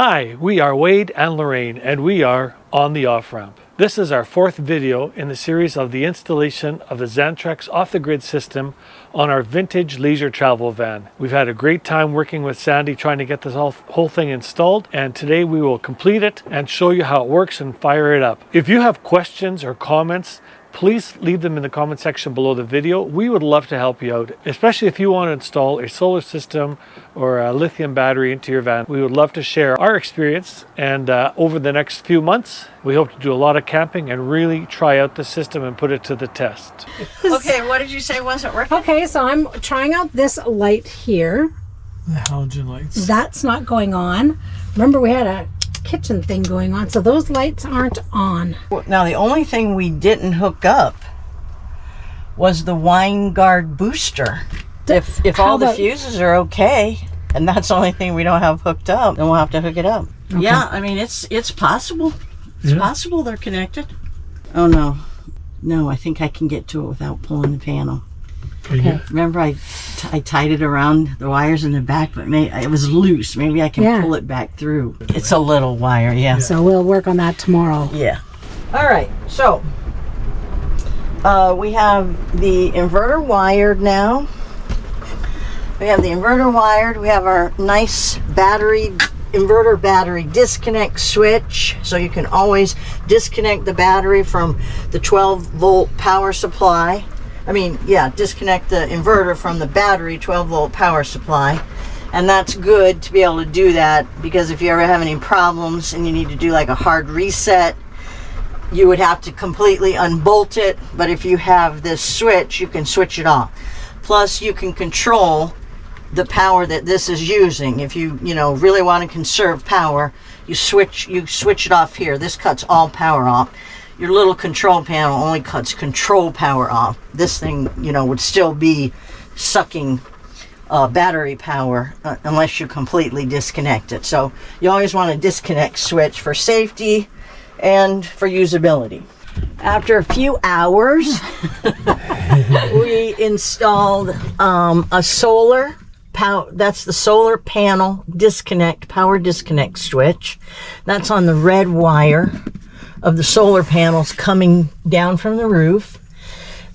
Hi, we are Wade and Lorraine, and we are on the off-ramp. This is our fourth video in the series of the installation of the Xantrex off-the-grid system on our vintage leisure travel van. We've had a great time working with Sandy trying to get this whole thing installed, and today we will complete it and show you how it works and fire it up. If you have questions or comments, please leave them in the comment section below the video. We would love to help you out, especially if you want to install a solar system or a lithium battery into your van. We would love to share our experience, and over the next few months, we hope to do a lot of camping and really try out the system and put it to the test. Okay, what did you say wasn't working? Okay, so I'm trying out this light here. The halogen lights. That's not going on. Remember, we had a kitchen thing going on, so those lights aren't on. Now, the only thing we didn't hook up was the wine guard booster. If all the fuses are okay, and that's the only thing we don't have hooked up, then we'll have to hook it up. Okay. Yeah, I mean, it's possible. It's possible they're connected. Oh, no. No, I think I can get to it without pulling the panel. Okay. Remember, I tied it around the wires in the back, but it was loose. Maybe I can pull it back through. It's a little wire, yeah. So we'll work on that tomorrow. Yeah. All right, so we have the inverter wired now. We have the inverter wired. We have our nice inverter battery disconnect switch, so you can always disconnect the battery from the 12-volt power supply. Disconnect the inverter from the battery 12-volt power supply. And that's good to be able to do that, because if you ever have any problems and you need to do like a hard reset, you would have to completely unbolt it. But if you have this switch, you can switch it off. Plus, you can control the power that this is using. If you really want to conserve power, you switch it off here. This cuts all power off. Your little control panel only cuts control power off. This thing, would still be sucking battery power unless you completely disconnect it. So you always want a disconnect switch for safety and for usability. After a few hours, we installed a solar power. That's the solar panel power disconnect switch. That's on the red wire of the solar panels coming down from the roof,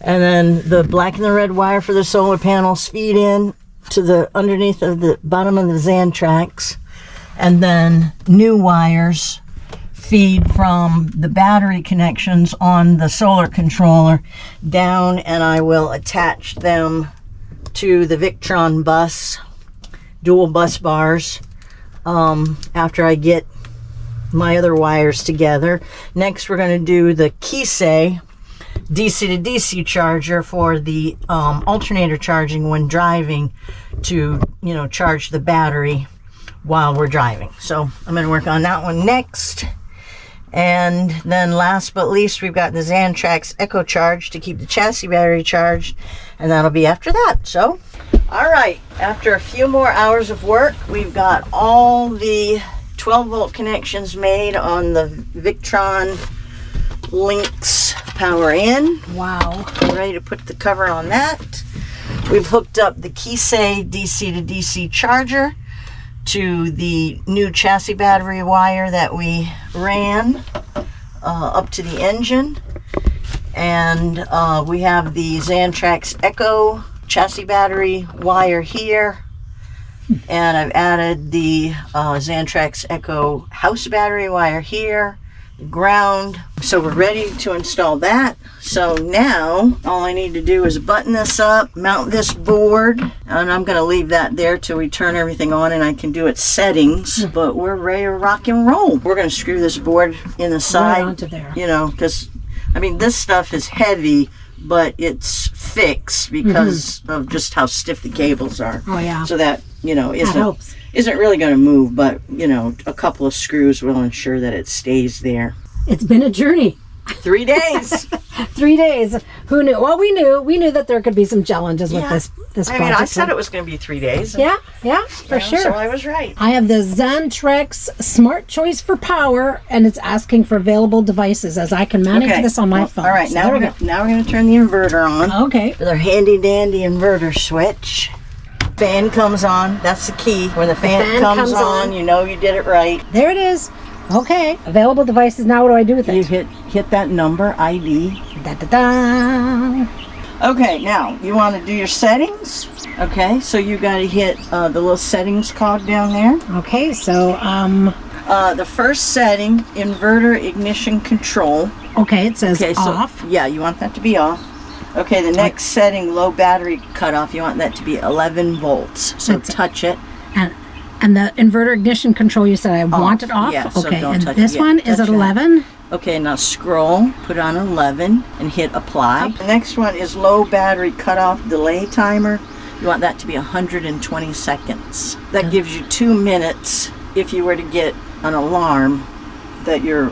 and then the black and the red wire for the solar panels feed in to the underneath of the bottom of the Xantrex, and then new wires feed from the battery connections on the solar controller down, and I will attach them to the Victron bus, dual bus bars, after I get my other wires together. Next, we're going to do the Kisei DC to DC charger for the alternator charging when driving, to charge the battery while we're driving. So I'm going to work on that one next. And then last but least, we've got the Xantrex Echo Charge to keep the chassis battery charged, and that'll be after that. So, all right, after a few more hours of work, we've got all the 12-volt connections made on the Victron Lynx power in. Wow. We're ready to put the cover on that. We've hooked up the Kisei DC to DC charger to the new chassis battery wire that we ran up to the engine. And we have the Xantrex Echo chassis battery wire here. And I've added the Xantrex Echo house battery wire here, ground. So we're ready to install that. So now all I need to do is button this up, mount this board, and I'm going to leave that there till we turn everything on and I can do its settings. But we're ready to rock and roll. We're going to screw this board in the side, right onto there. Because this stuff is heavy, but it's fixed because of just how stiff the cables are. Oh yeah. So that isn't really going to move, but a couple of screws will ensure that it stays there. It's been a journey. 3 days. 3 days. Who knew? Well, we knew that there could be some challenges with this project. I said it was going to be 3 days. Yeah, for sure. So I was right. I have the Xantrex Smart Choice for Power, and it's asking for available devices, as I can manage this on my phone. All right, so now we're going to turn the inverter on. Okay. With our handy dandy inverter switch. Fan comes on. That's the key. When the fan comes on, you know you did it right. There it is. Okay. Available devices. Now what do I do with You it? hit that number, ID. Da, da, da. Okay, now you want to do your settings. Okay, so you got to hit the little settings cog down there. Okay, so The first setting, inverter ignition control. okay, it says Okay, so off. yeah, you want that to be off. Okay, the next setting, low battery cutoff, you want that to be 11 volts. So That's it. touch it. And the inverter ignition control, you said I want it off? Yeah, so okay, don't and touch this it. one Yeah, is at touch that. 11. Okay, now scroll, put on 11, and hit apply. The next one is low battery cutoff delay timer. You want that to be 120 seconds. That gives you 2 minutes if you were to get an alarm that your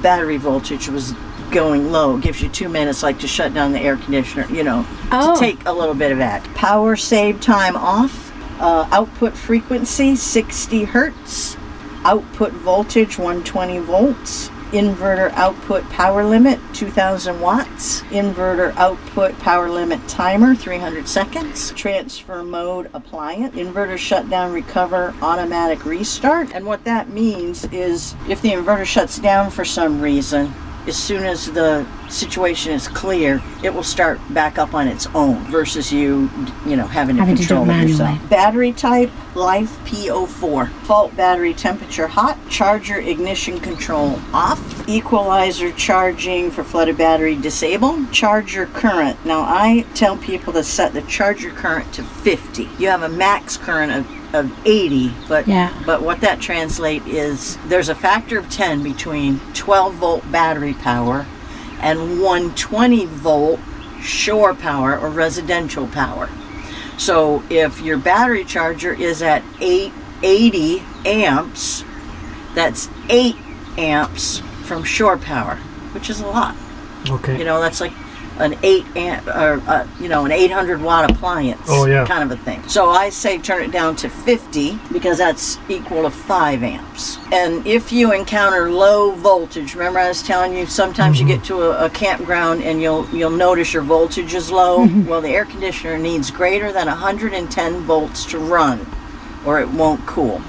battery voltage was going low. It gives you 2 minutes, like to shut down the air conditioner, you know, to take a little bit of that. Power save time off. Output frequency 60 hertz. Output voltage 120 volts. Inverter output power limit 2000 watts. Inverter output power limit timer 300 seconds. Transfer mode appliance. Inverter shutdown recover automatic restart. And what that means is if the inverter shuts down for some reason, as soon as the situation is clear, it will start back up on its own versus you know, having to control it yourself. Battery type, life PO4. Default battery temperature hot. Charger ignition control off. Equalizer charging for flooded battery disabled. Charger current. Now I tell people to set the charger current to 50. You have a max current of 80, but what that translates is there's a factor of 10 between 12 volt battery power and 120 volt shore power or residential power. So if your battery charger is at 80 amps, that's 8 amps from shore power, which is a lot. Okay. You know, that's like an 8 amp or you know, an 800 watt appliance. Oh, yeah. Kind of a thing. So I say turn it down to 50 because that's equal to 5 amps. And if you encounter low voltage, remember I was telling you sometimes you get to a campground and you'll notice your voltage is low. Well, the air conditioner needs greater than 110 volts to run or it won't cool.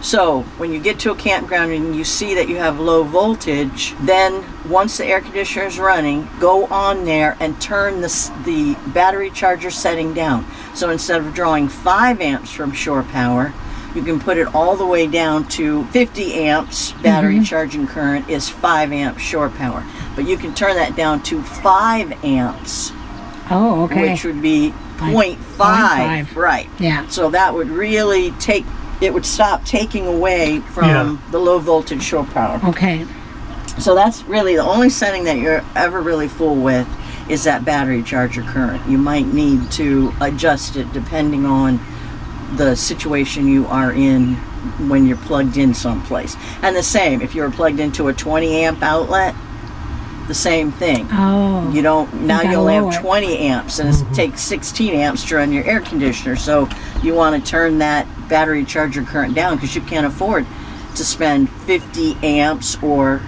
So when you get to a campground and you see that you have low voltage, then once the air conditioner is running, go on there and turn the battery charger setting down. So instead of drawing 5 amps from shore power, you can put it all the way down to 50 amps battery charging current is 5 amps shore power. But you can turn that down to 5 amps. Oh, okay. Which would be 0.5. Right. Yeah. So that would really it would stop taking away from the low voltage shore power. Okay. So that's really the only setting that you're ever really full with is that battery charger current. You might need to adjust it depending on the situation you are in when you're plugged in someplace. And the same, if you're plugged into a 20 amp outlet, the same thing. Oh. You don't, now you only have lower. 20 amps and it takes 16 amps to run your air conditioner. So you want to turn that battery charger current down because you can't afford to spend 50 amps or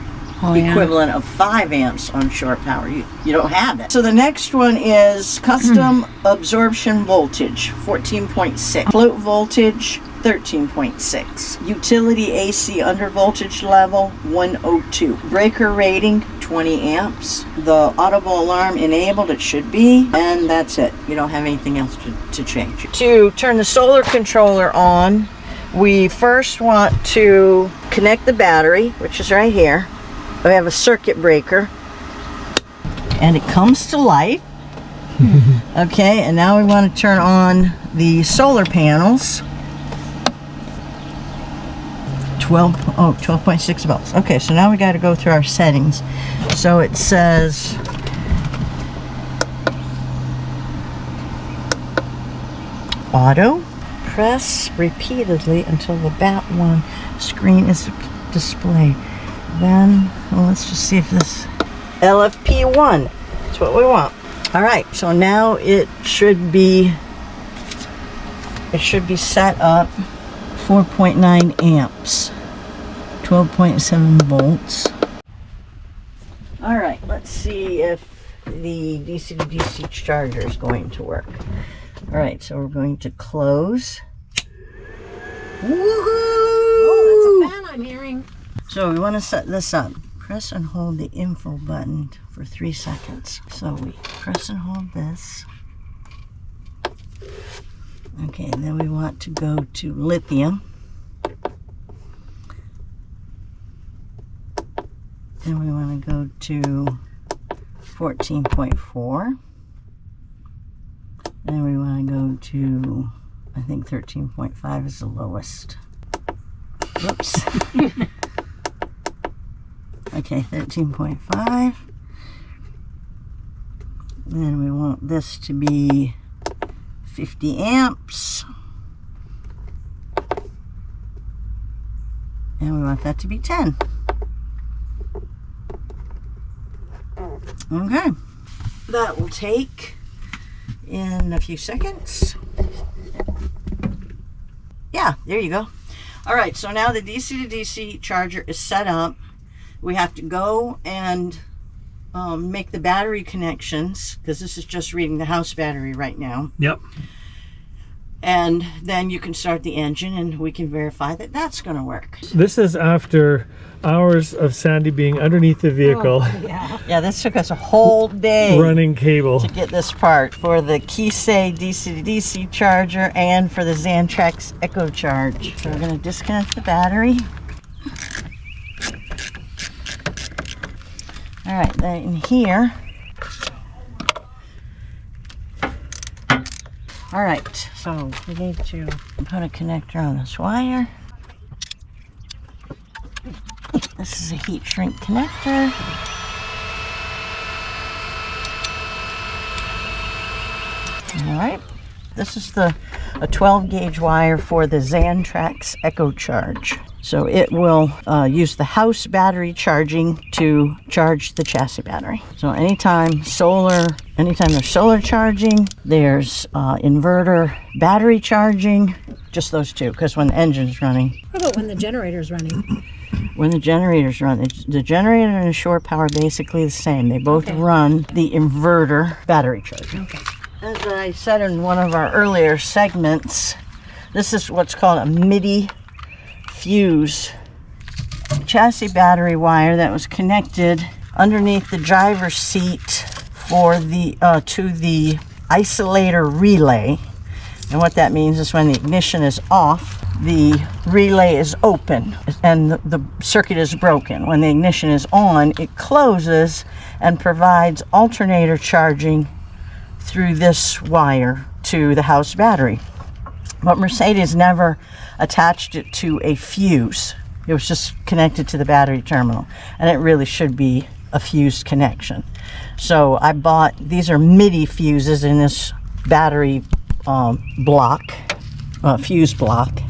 equivalent of 5 amps on shore power. You don't have that. So the next one is custom absorption voltage, 14.6. Float voltage, 13.6. Utility AC under voltage level, 102. Breaker rating, 20 amps. The audible alarm enabled, it should be, and that's it. You don't have anything else to change. To turn the solar controller on, we first want to connect the battery, which is right here. We have a circuit breaker, and it comes to life. Okay, and now we want to turn on the solar panels. 12.6 volts. Okay, so now we got to go through our settings. So it says auto. Press repeatedly until the BAT1 screen is displayed. Then, well, let's just see if this LFP1. That's what we want. All right, so now it should be set up 4.9 amps, 12.7 volts. All right, let's see if the DC to DC charger is going to work. All right, so we're going to close. Woohoo! Oh, that's a fan I'm hearing. So we want to set this up. Press and hold the info button for 3 seconds. So we press and hold this. Okay, and then we want to go to lithium. Then we want to go to 14.4. Then we want to go to, I think 13.5 is the lowest. Whoops. Okay, 13.5. Then we want this to be 50 amps. And we want that to be 10. Okay. That will take in a few seconds. Yeah, there you go. All right, so now the DC to DC charger is set up. We have to go and make the battery connections, because this is just reading the house battery right now. Yep. And then you can start the engine and we can verify that that's going to work. This is after hours of Sandy being underneath the vehicle, Yeah, this took us a whole day running cable. to get this part for the Kisei DC to DC charger and for the Xantrex Echo Charge. So we're going to disconnect the battery. All right, then in here. All right, so we need to put a connector on this wire. This is a heat shrink connector. All right, this is a 12 gauge wire for the Xantrex Echo Charge. So it will use the house battery charging to charge the chassis battery. So anytime there's solar charging, there's inverter battery charging, just those two, because when the engine's running. How about when the generator's running? When the generator's running, the generator and the shore power are basically the same. They both run the inverter battery charging. Okay. As I said in one of our earlier segments, this is what's called a MIDI fuse chassis battery wire that was connected underneath the driver's seat for the to the isolator relay. And what that means is when the ignition is off, the relay is open and the circuit is broken. When the ignition is on, it closes and provides alternator charging through this wire to the house battery. But Mercedes never attached it to a fuse. It was just connected to the battery terminal, and it really should be a fused connection. So I bought, these are MIDI fuses in this battery fuse block.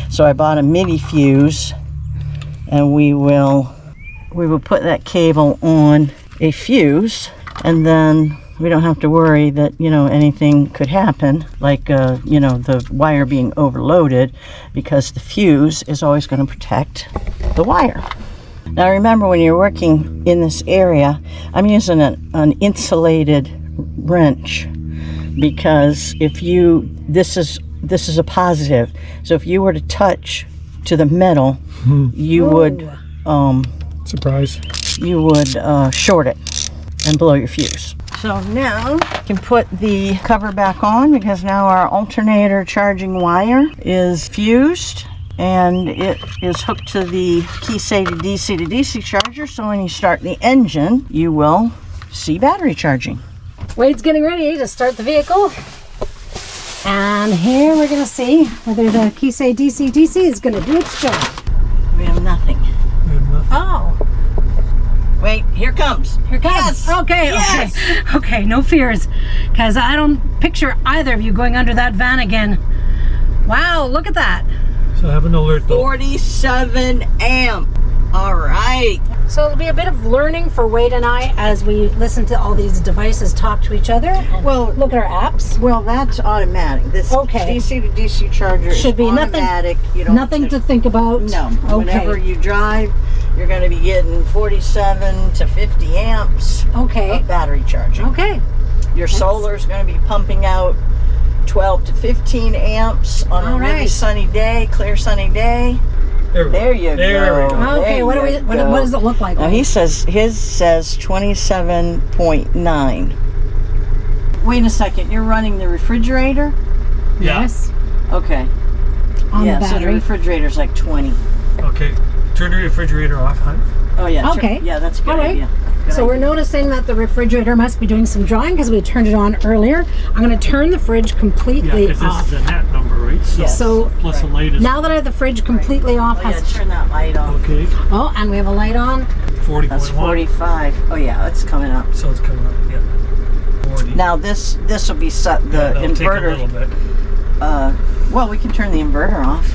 So I bought a MIDI fuse, and we will put that cable on a fuse, and then we don't have to worry that, anything could happen, like, the wire being overloaded, because the fuse is always going to protect the wire. Now remember, when you're working in this area, I'm using an insulated wrench, because this is a positive. So if you were to touch to the metal, you would, Surprise. you would short it and blow your fuse. So now I can put the cover back on, because now our alternator charging wire is fused and it is hooked to the Kisei to DC charger. So when you start the engine, you will see battery charging. Wade's getting ready to start the vehicle. And here we're going to see whether the Kisei DC is going to do its job. We have nothing. Oh. Wait, here comes. Here comes. Yes. Okay, Yes. okay, no fears, because I don't picture either of you going under that van again. Wow, look at that. So have an alert though. 47 amp. All right. So it'll be a bit of learning for Wade and I as we listen to all these devices talk to each other. And look at our apps. Well, that's automatic. This DC to DC charger should be automatic. You don't nothing to think about. No. Okay. Whenever you drive, you're going to be getting 47 to 50 amps of battery charging. Okay. Your solar is going to be pumping out 12 to 15 amps on a really sunny day, clear sunny day. There you go. Okay, what does it look like? Now his says 27.9. Wait a second, you're running the refrigerator? Yes. Okay. On the So the battery. refrigerator's like 20. Okay. Turn the refrigerator off, hon. Oh yeah. Okay. Yeah, that's a good All right. idea. So we're noticing that the refrigerator must be doing some drawing because we turned it on earlier. I'm going to turn the fridge completely Because off. this is a net number, right? So, Yes. So plus the light is now that I have the fridge completely off, Oh yeah, turn that light on. okay. oh, and we have a light on. 40.1. That's 45. Oh yeah, it's coming up. So it's coming up, yeah. 40. Now this will be set the that'll take a inverter. little bit. Well, we can turn the inverter off.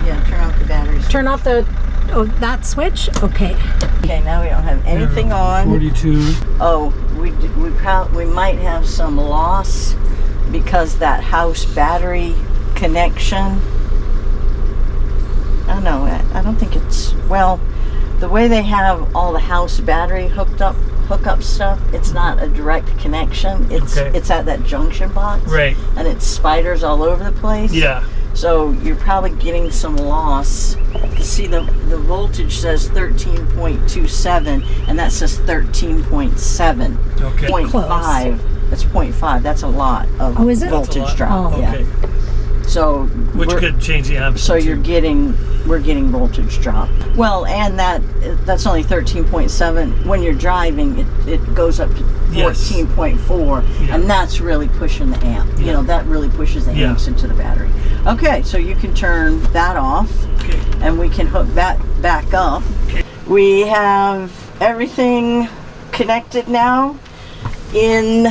Yeah, turn off the batteries. Turn off that switch. Okay. Okay, now we don't have anything on. 42. Oh, we might have some loss because that house battery connection. I don't know. I don't think it's, well, the way they have all the house battery hookup stuff, it's not a direct connection. It's at that junction box. Right. And it's spiders all over the place. Yeah. So you're probably getting some loss. You see the voltage says 13.27 and that says 13.7. Okay. 0.5. That's 0.5. That's a lot of voltage drop. Oh. Yeah. Okay. So Which could change the amps. so we're getting voltage drop. Well, and that's only 13.7. When you're driving, it goes up to 14.4, and that's really pushing the amp. You know, that really pushes the amps into the battery. Okay, so you can turn that off, and we can hook that back up. Okay. We have everything connected now in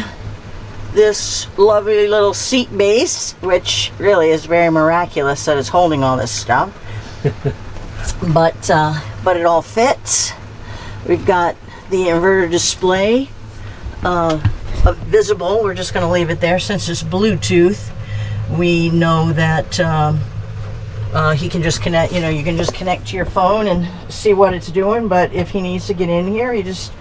this lovely little seat base, which really is very miraculous that it's holding all this stuff. but it all fits. We've got the inverter display visible. We're just going to leave it there since it's Bluetooth. We know that he can just connect. You know, you can just connect to your phone and see what it's doing. But if he needs to get in here, he just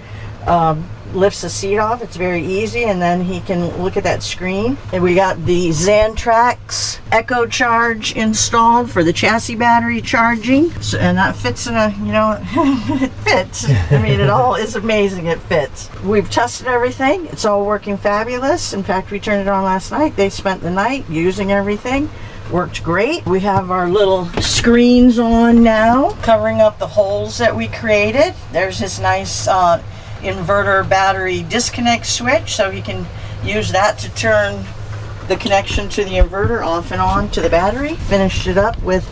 lifts the seat off. It's very easy, and then he can look at that screen. And we got the Xantrex Echo Charge installed for the chassis battery charging. So, and that fits in a, you know, it fits. I mean, it all is amazing. It fits. We've tested everything. It's all working fabulous. In fact, we turned it on last night. They spent the night using everything. Worked great. We have our little screens on now, covering up the holes that we created. There's this nice inverter battery disconnect switch, so he can use that to turn the connection to the inverter off and on to the battery. Finished it up with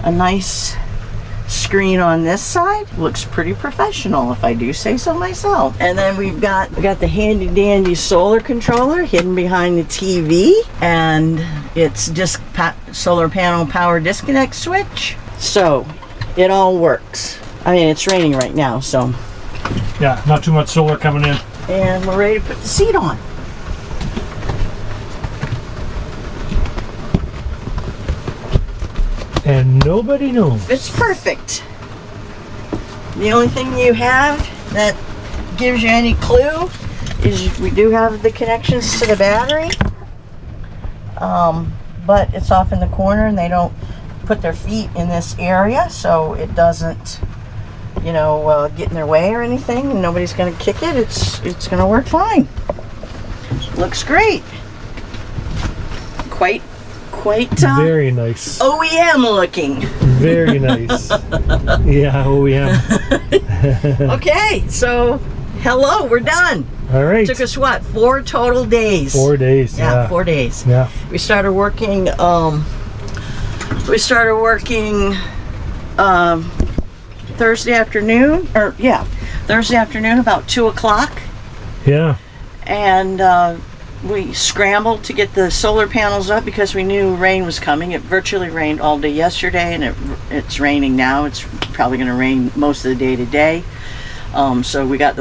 a nice screen on this side. Looks pretty professional, if I do say so myself. And then we got the handy dandy solar controller hidden behind the TV, and it's just solar panel power disconnect switch. So it all works. I mean, it's raining right now, so yeah, not too much solar coming in. and we're ready to put the seat on. And nobody knows. It's perfect. The only thing you have that gives you any clue is we do have the connections to the battery, but it's off in the corner and they don't put their feet in this area, so it doesn't, you know, get in their way or anything, and nobody's going to kick it. It's going to work fine. Looks great. Quite very nice. OEM looking. Very nice. Yeah, OEM. Okay, so hello, we're done. All right. Took us what, 4 total days? 4 days. Yeah, 4 days. Yeah. We started working. Thursday afternoon, Thursday afternoon about 2 o'clock, Yeah. and we scrambled to get the solar panels up because we knew rain was coming. It virtually rained all day yesterday, and it's raining now. It's probably going to rain most of the day today. So we got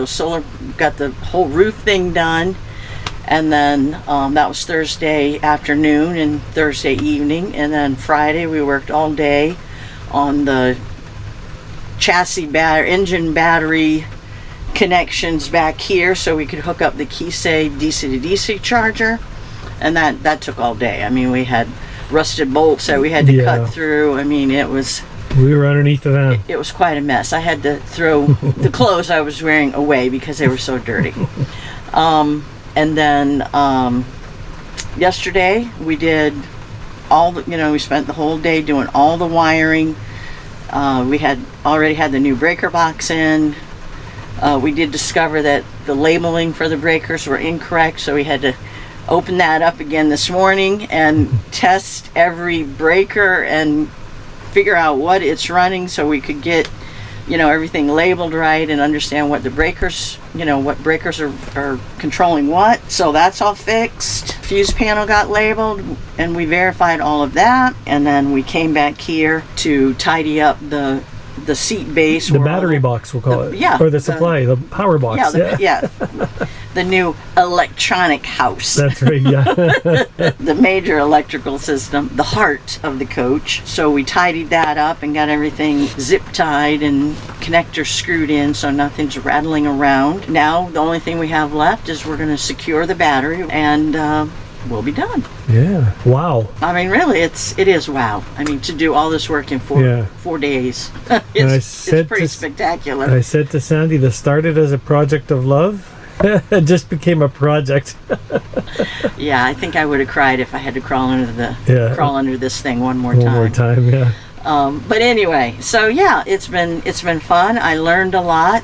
got the whole roof thing done, and then that was Thursday afternoon and Thursday evening, and then Friday we worked all day on the chassis engine battery connections back here so we could hook up the Kisei DC to DC charger, and that took all day. I mean, we had rusted bolts that we had to cut through. I mean, we were underneath the van. It was quite a mess. I had to throw the clothes I was wearing away because they were so dirty. And then yesterday we did all the, we spent the whole day doing all the wiring. We had already had the new breaker box in. We did discover that the labeling for the breakers were incorrect, so we had to open that up again this morning and test every breaker and figure out what it's running so we could get everything labeled right and understand what the breakers what breakers are controlling what. So that's all fixed. Fuse panel got labeled and we verified all of that, and then we came back here to tidy up the seat base, the battery box, we'll call it, or the supply, the power box. The new electronic house. That's right. The major electrical system, the heart of the coach. So we tidied that up and got everything zip tied and connectors screwed in so nothing's rattling around. Now the only thing we have left is we're going to secure the battery and we'll be done. Yeah. Wow. I mean, really, it is wow. I mean, to do all this work in 4 days, it's pretty spectacular. I said to Sandy, this started as a project of love. It just became a project. Yeah, I think I would have cried if I had to crawl under this thing one more time. Yeah. But anyway, so yeah, it's been fun. I learned a lot.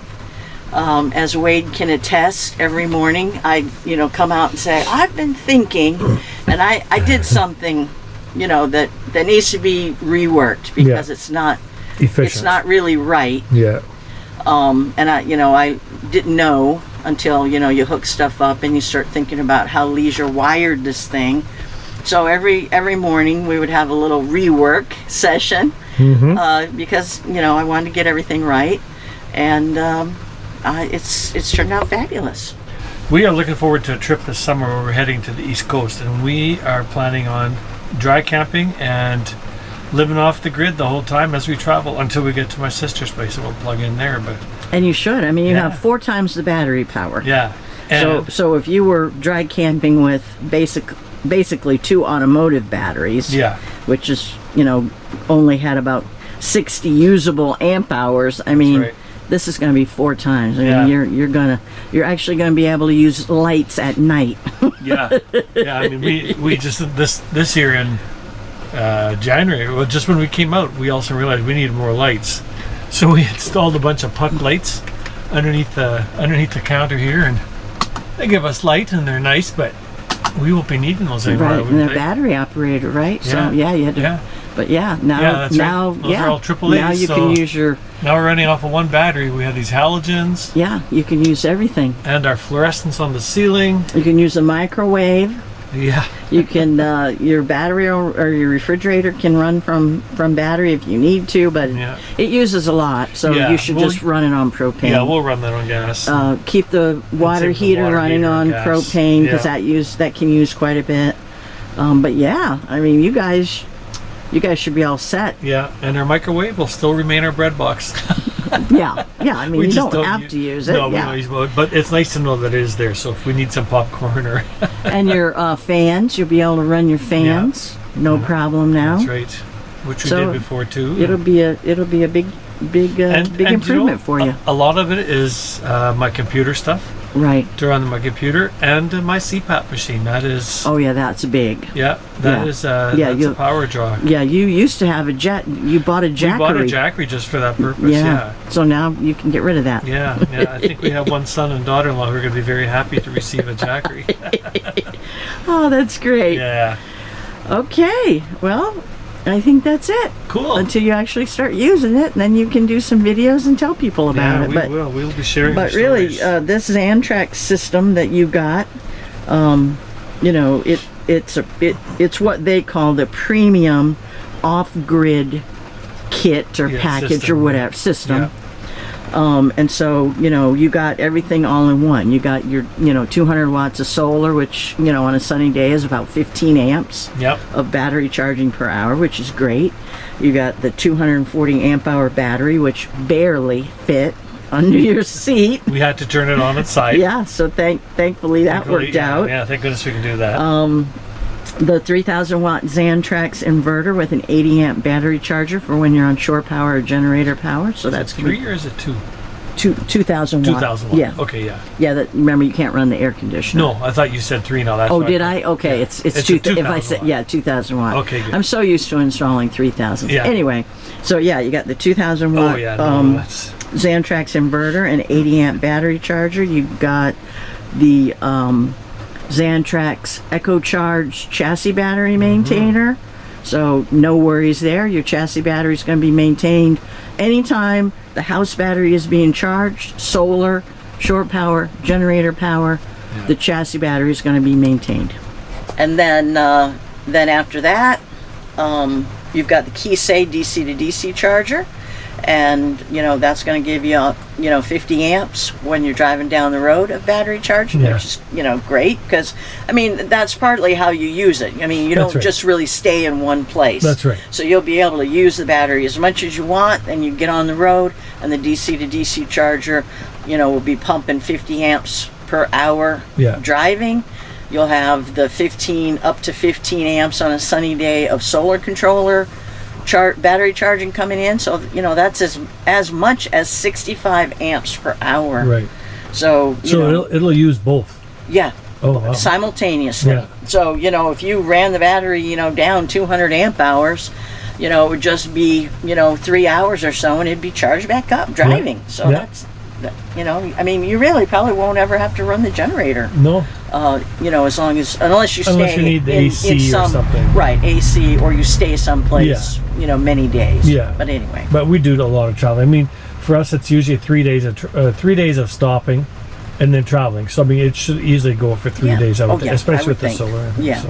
As Wade can attest, every morning I come out and say, I've been thinking, and I did something that needs to be reworked because it's not efficient. It's not really right. Yeah. And I didn't know until you hook stuff up and you start thinking about how Leisure wired this thing. So every morning we would have a little rework session because I wanted to get everything right, and it's turned out fabulous. We are looking forward to a trip this summer where we're heading to the East Coast, and we are planning on dry camping and living off the grid the whole time as we travel until we get to my sister's place, and we'll plug in there. And you should. I mean, you have 4 times the battery power. Yeah. And so if you were dry camping with basically 2 automotive batteries, which is only had about 60 usable amp hours. I mean, this is going to be 4 times. I mean, you're actually going to be able to use lights at night. Yeah. I mean, we just this year in January, well, just when we came out, we also realized we needed more lights, so we installed a bunch of puck lights underneath the counter here, and they give us light and they're nice, but we won't be needing those anymore. Right, and they're battery operated, right? Yeah. So you had to. Yeah. But now those are all AAAs. Now you can use your. Now we're running off of 1 battery. We have these halogens. Yeah, you can use everything. And our fluorescents on the ceiling. You can use a microwave. Yeah. You can your battery or your refrigerator can run from battery if you need to, but it uses a lot, so you should just run it on propane. Yeah, we'll run that on gas. Keep the water heater running on propane because that can use quite a bit. But yeah, I mean, you guys should be all set. Yeah, and our microwave will still remain our bread box. Yeah. I mean, you don't have to use it. No, but it's nice to know that it is there. So if we need some popcorn or and your fans, you'll be able to run your fans, no problem now. That's right, which we did before too. It'll be a big improvement for you. A lot of it is my computer stuff. Right. To run my computer and my CPAP machine. That is. Oh yeah, that's big. Yeah, that's a power draw. Yeah, you used to have you bought a Jackery. We bought a Jackery just for that purpose. Yeah. So now you can get rid of that. Yeah. I think we have one son and daughter-in-law who are going to be very happy to receive a Jackery. Oh, that's great. Yeah. Okay. Well, I think that's it. Cool. Until you actually start using it, and then you can do some videos and tell people about it. Yeah, we will. We'll be sharing. But really, this Xantrex system that you got, it's what they call the premium off-grid kit or package system, or whatever system. Yeah. And so, you got everything all in one. You got your, 200 watts of solar, which, on a sunny day is about 15 amps of battery charging per hour, which is great. You got the 240 amp hour battery, which barely fit under your seat. We had to turn it on its side. Yeah, so thankfully that worked out. Yeah, thank goodness we can do that. The 3,000 watt Xantrex inverter with an 80 amp battery charger for when you're on shore power or generator power. So that's 3 or is it 2? 2,000 watt. 2,000 watt. Yeah. Okay, yeah. Yeah, remember you can't run the air conditioner. No, I thought you said 3 now. That's Oh, right. did I? Okay, Yeah. it's a 2,000. If I 2,000 said, watt. yeah, 2,000 watt. Okay, good. I'm so used to installing 3,000. Yeah. Anyway, so yeah, you got the 2,000 watt Oh, yeah. No, that's... Xantrex inverter and 80 amp battery charger. You've got the Xantrex Echo Charge chassis battery maintainer. So no worries there. Your chassis battery is going to be maintained anytime the house battery is being charged, solar, shore power, generator power. Yeah. The chassis battery is going to be maintained. And then after that, you've got the Kisei DC to DC charger. And that's going to give you 50 amps when you're driving down the road of battery charging, Yeah. which is great, because that's partly how you use it. You That's don't right. just really stay in one place. That's right. So you'll be able to use the battery as much as you want, and you get on the road, and the DC to DC charger will be pumping 50 amps per hour. Yeah. Driving. You'll have the up to 15 amps on a sunny day of solar controller battery charging coming in, so that's as much as 65 amps per hour. Right. So it'll use both. yeah, Oh, wow. simultaneously. Yeah. So if you ran the battery down 200 amp hours, it would just be 3 hours or so, and it'd be charged back up driving. So Yeah. that's you really probably won't ever have to run the generator. No. Unless you stay Unless you need the AC in or some, something. right? AC, or you stay someplace, many days. Yeah. But anyway, But we do a lot of traveling. For us, it's usually 3 days of 3 days of stopping, and then traveling. So it should easily go for 3 Yeah. days, I would Oh, think, yeah, especially I would with the think. solar. and Yeah. So.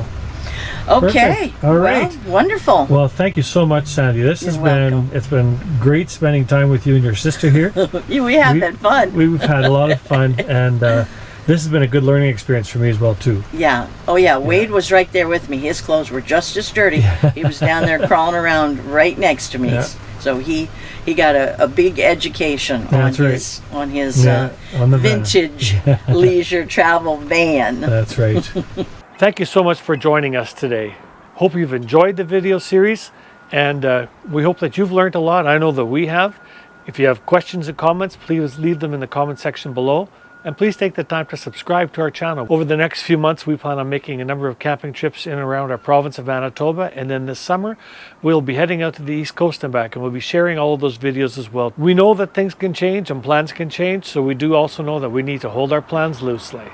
okay. Perfect. All right. Well, wonderful. Well, thank you so much, Sandy. This has You're welcome. it's been great spending time with you and your sister here. We have been fun. We've had a lot of fun, and this has been a good learning experience for me as well too. Yeah. Oh yeah. Wade was right there with me. His clothes were just as dirty. He was down there crawling around right next to me. Yeah. So he got a big education That's right. on his on the van. vintage leisure travel van. That's right. Thank you so much for joining us today. Hope you've enjoyed the video series, and we hope that you've learned a lot. I know that we have. If you have questions and comments, please leave them in the comment section below. And please take the time to subscribe to our channel. Over the next few months, we plan on making a number of camping trips in and around our province of Manitoba. And then this summer, we'll be heading out to the East Coast and back, and we'll be sharing all of those videos as well. We know that things can change and plans can change, so we do also know that we need to hold our plans loosely.